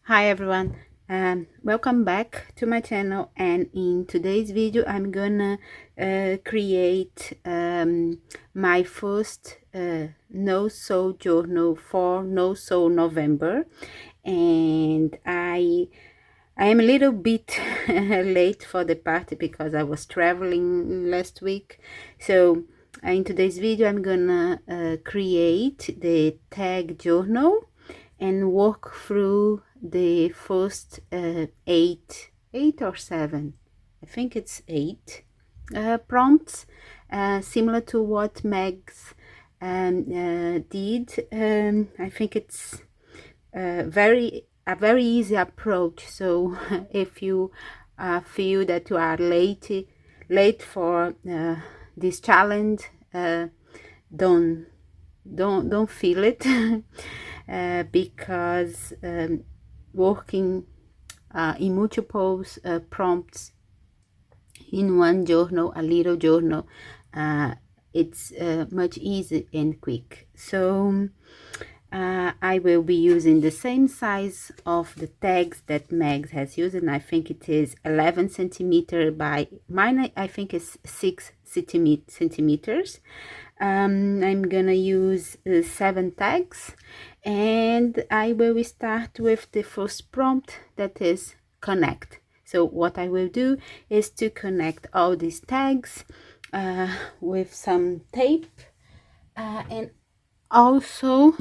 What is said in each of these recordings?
Hi everyone, welcome back to my channel, and in today's video I'm gonna create my first no-sew journal for no-sew November. And I am a little bit late for the party because I was traveling last week. So in today's video I'm gonna create the tag journal and walk through the first eight or seven, I think it's eight prompts, similar to what Meg's did. I think it's a very easy approach. So if you feel that you are late for this challenge, don't don't feel it. Because working in multiple prompts in one journal, a little journal, it's much easier and quick. So I will be using the same size of the tags that Megs has used, and I think it is 11 centimeter by mine. I think it's 6 centimeters. I'm gonna use 7 tags, and I will start with the first prompt, that is connect. So what I will do is to connect all these tags with some tape, and also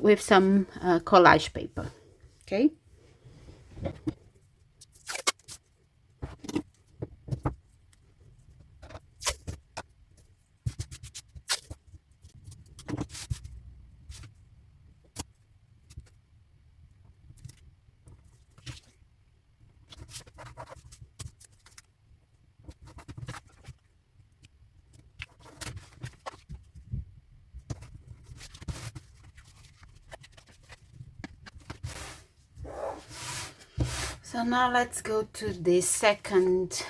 with some collage paper. Okay. So now let's go to the second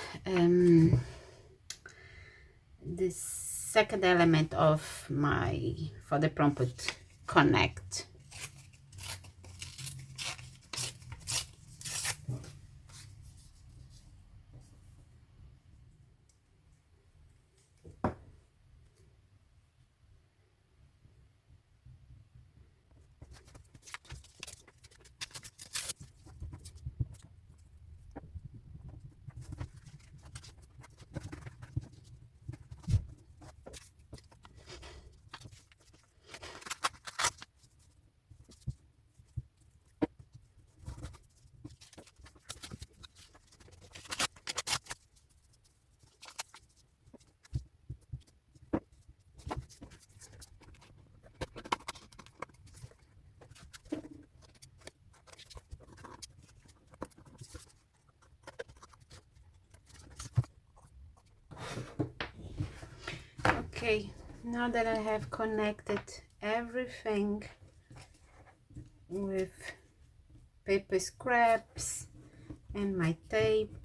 element of my, for the prompt, connect. Okay, now that I have connected everything with paper scraps and my tape,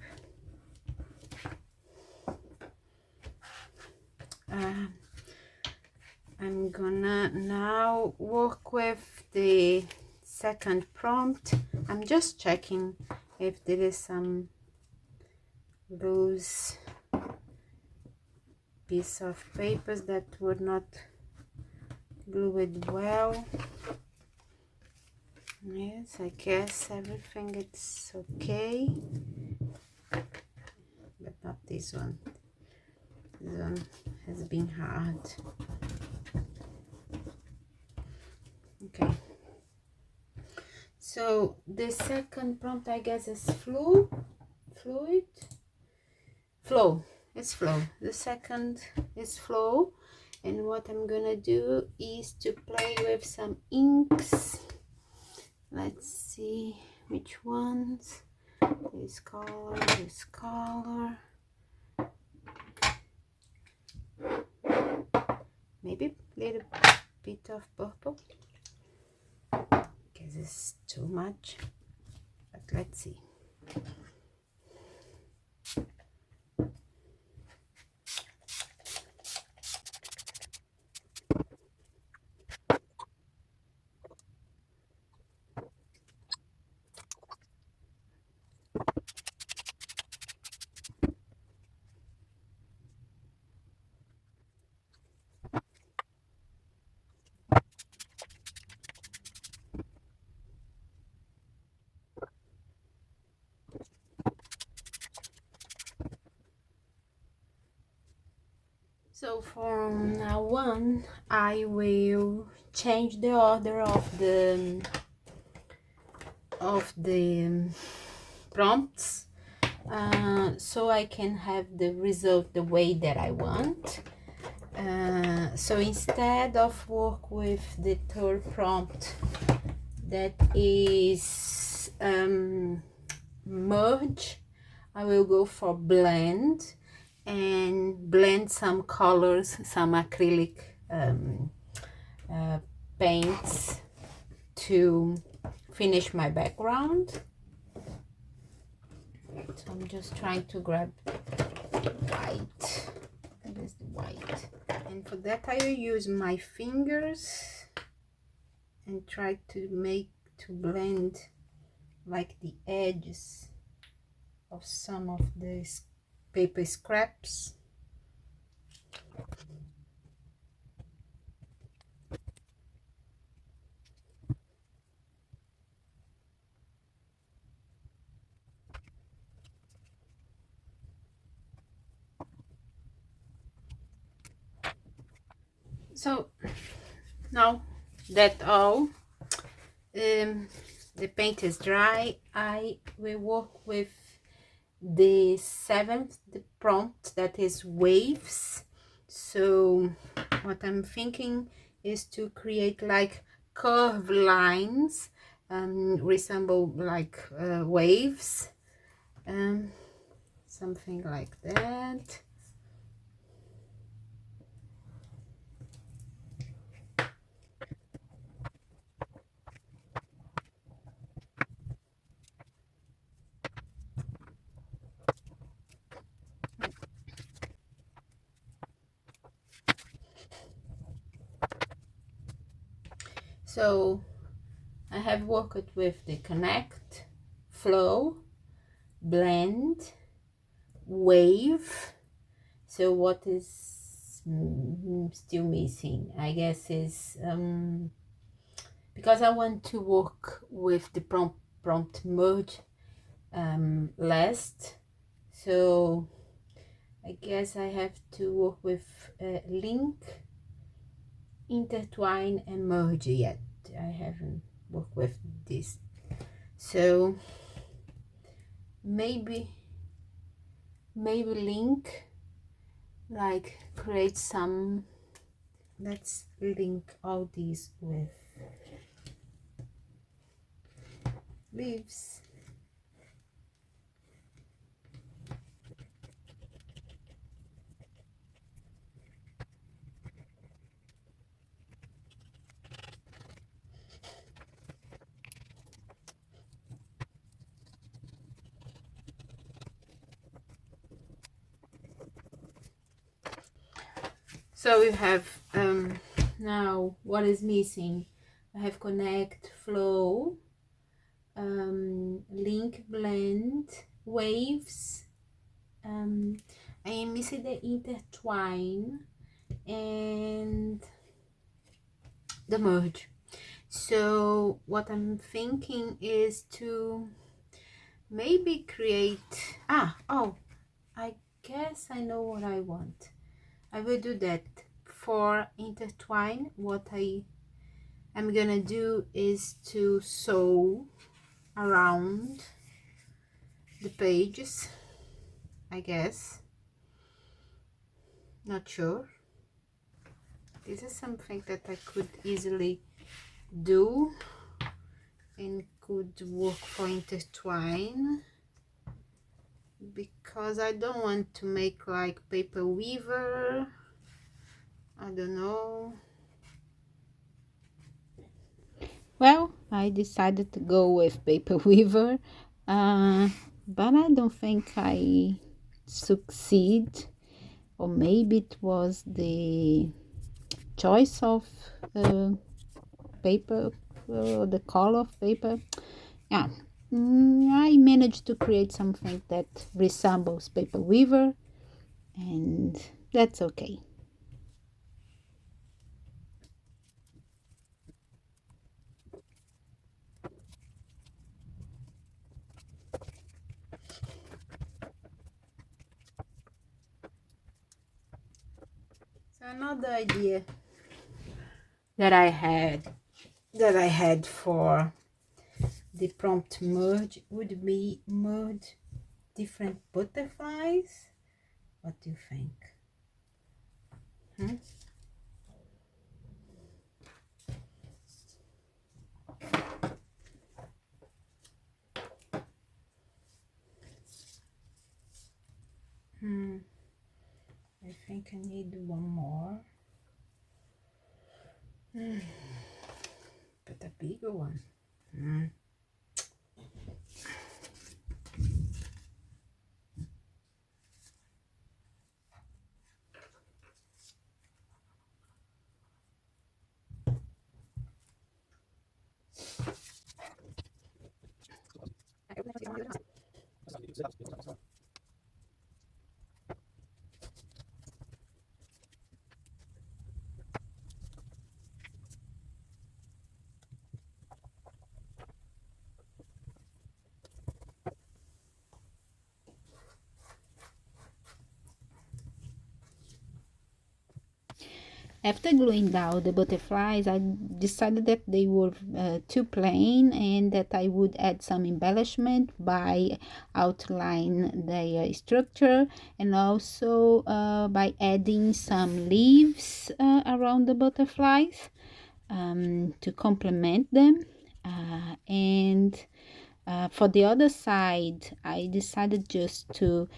I'm gonna now work with the second prompt. I'm just checking if there is some loose piece of papers that would not glue it well. Yes, I guess everything is okay, but not this one. This one has been hard. Okay, so the second prompt, I guess, is flow. It's flow. The second is flow, and what I'm gonna do is to play with some inks. Let's see which ones. This color, maybe a little bit of purple, because it's too much, but let's see. So from now on, I will change the order of the prompts, so I can have the result the way that I want. So instead of work with the third prompt, that is merge, I will go for blend and blend some colors, some acrylic paints to finish my background. So I'm just trying to grab white. That is the white, and for that I will use my fingers and try to blend like the edges of some of these paper scraps. So now that all the paint is dry, I will work with the seventh prompt, that is waves. So what I'm thinking is to create like curved lines, resemble like waves, something like that. So I have worked with the connect, flow, blend, wave. So what is still missing, I guess, is because I want to work with the prompt merge last, so I guess I have to work with link, intertwine, and merge yet. I haven't worked with this, so maybe link, like create some. Let's link all these with leaves. So we have now what is missing. I have connect, flow, link, blend, waves. I am missing the intertwine and the merge. So what I'm thinking is to maybe create, I guess I know what I want. I will do that. For intertwine, what I'm gonna do is to sew around the pages, I guess. Not sure. This is something that I could easily do and could work for intertwine, because I don't want to make like paper weaver. I don't know. Well, I decided to go with paper weaver, but I don't think I succeed, or maybe it was the choice of paper, the color of paper. Yeah, I managed to create something that resembles paper weaver, and that's okay. Another idea that I had for the prompt merge would be merge different butterflies. What do you think? I think I need one more, but a bigger one. After gluing down the butterflies, I decided that they were too plain and that I would add some embellishment by outline their structure, and also by adding some leaves around the butterflies to complement them. And for the other side, I decided just to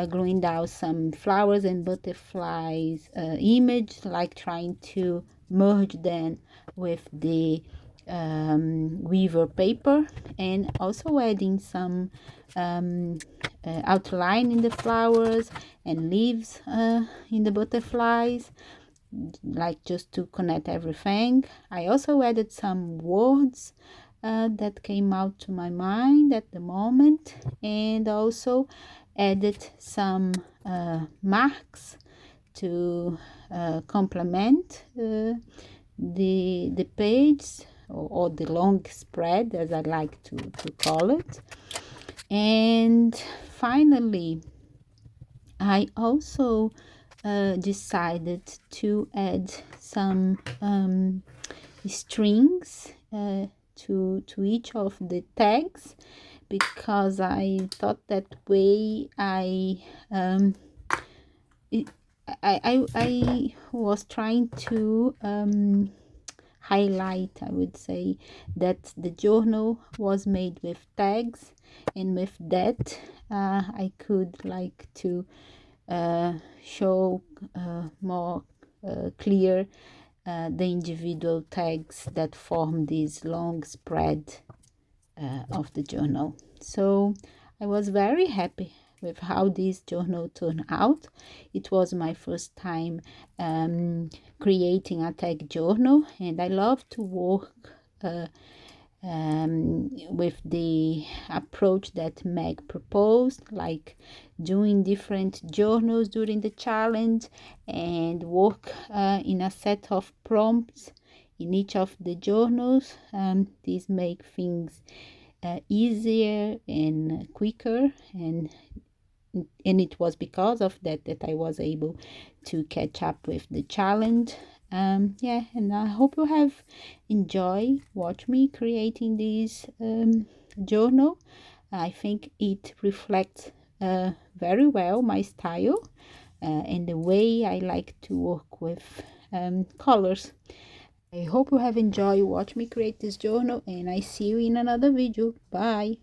glue down some flowers and butterflies image, like trying to merge them with the weaver paper, and also adding some outline in the flowers and leaves in the butterflies, like just to connect everything. I also added some words that came out to my mind at the moment, and also added some marks to complement the page, or the long spread, as I like to call it. And finally, I also decided to add some strings to each of the tags, because I thought that way I was trying to highlight, I would say, that the journal was made with tags, and with that I could like to show more clear the individual tags that form this long spread of the journal. So I was very happy with how this journal turned out. It was my first time creating a tag journal, and I love to work with the approach that Meg proposed, like doing different journals during the challenge, and work in a set of prompts in each of the journals. These make things easier and quicker, and it was because of that I was able to catch up with the challenge. Yeah, and I hope you have enjoyed watch me creating this journal. I think it reflects very well my style and the way I like to work with colors. I hope you have enjoyed watch me create this journal, and I see you in another video. Bye.